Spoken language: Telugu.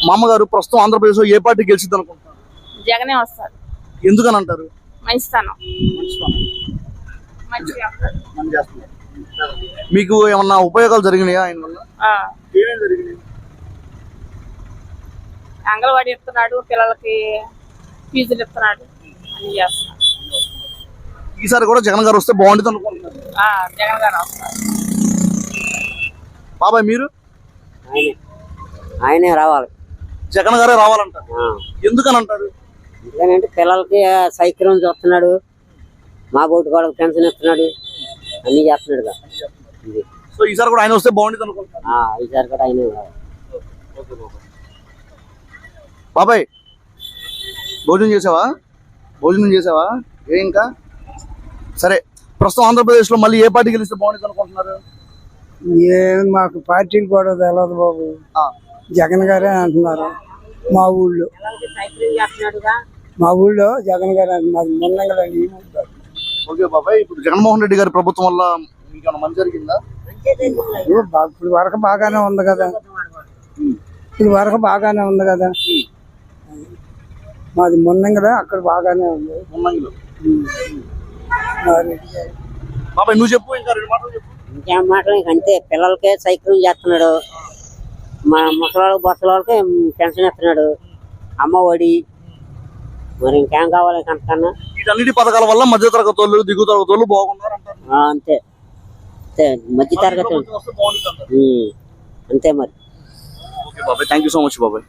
మామగారు ప్రస్తుతం ఆంధ్రప్రదేశ్ లో ఏ పార్టీ గెలిచిద్ది అనుకుంటున్నారు? జగనే వస్తారు. ఎందుకని అంటారు? మంచితనం మంచిగా మీకు ఏమన్నా ఉపయోగాలు జరిగినాయా ఆయన వల్ల? ఏమేమి జరిగినాయి? అంగన్వాడీ ఇస్తున్నాడు, పిల్లలకి ఫీజులు ఇస్తున్నాడు, అన్ని చేస్తున్నాడు. ఈసారి కూడా జగన్ గారు వస్తే బాగుంటుంది అనుకుంటున్నారు. జగన్ గారు వస్తారు. బాబాయ్ మీరు? ఆయనే రావాలి, జగన్ గారే రావాలంటారు. ఎందుకని అంటారు? ఎందుకంటే పిల్లలకి సైకిల్ చూస్తున్నాడు, మా బోటు కూడా పెన్షన్ ఇస్తున్నాడు, అన్ని చేస్తున్నాడు. సో ఈసారి కూడా ఆయన వస్తే బాగుంటుంది అనుకుంటున్నారు. ఈసారి కూడా ఆయనే బాబాయ్ భోజనం చేసావా? ఏ ఇంకా సరే, ప్రస్తుతం ఆంధ్రప్రదేశ్ లో మళ్ళీ ఏ పార్టీ గెలిస్తే బాగుంటుంది అనుకుంటున్నారు? మాకు పార్టీలు కూడా తెలియదు బాబు, జగన్ గారే అంటున్నారు. మా ఊళ్ళో జగన్ గారు అంటున్నారు. ఓకే బాబాయ్, ఇప్పుడు జగన్మోహన్ రెడ్డి గారి ప్రభుత్వం వల్ల మీకు ఏమైనా మంచి జరిగిందా? ఇప్పుడు వరకు బాగానే ఉంది కదా. మాది మున్నంగిలో, అక్కడ బాగానే ఉంది. బాబాయ్ నువ్వు చెప్పు, ఇంకా 2 మాటలు చెప్పు. ఇంకేం మాటలు అంతే, పిల్లలకే సైకిల్ చేస్తున్నాడు, మా ముసలి బస్సుల వాళ్ళకి పెన్షన్ ఇస్తున్నాడు, అమ్మ ఒడి, మరి ఇంకేం కావాలి అంతకన్నా? వీటన్నిటి పథకాల వల్ల మధ్య తరగతి వాళ్ళు, దిగువ తరగతి వాళ్ళు బాగున్నారు అంటారు. అంతే మధ్య తరగతి అంతే మరి. ఓకే బాబాయ్, థ్యాంక్ యూ సో మచ్ బాబాయ్.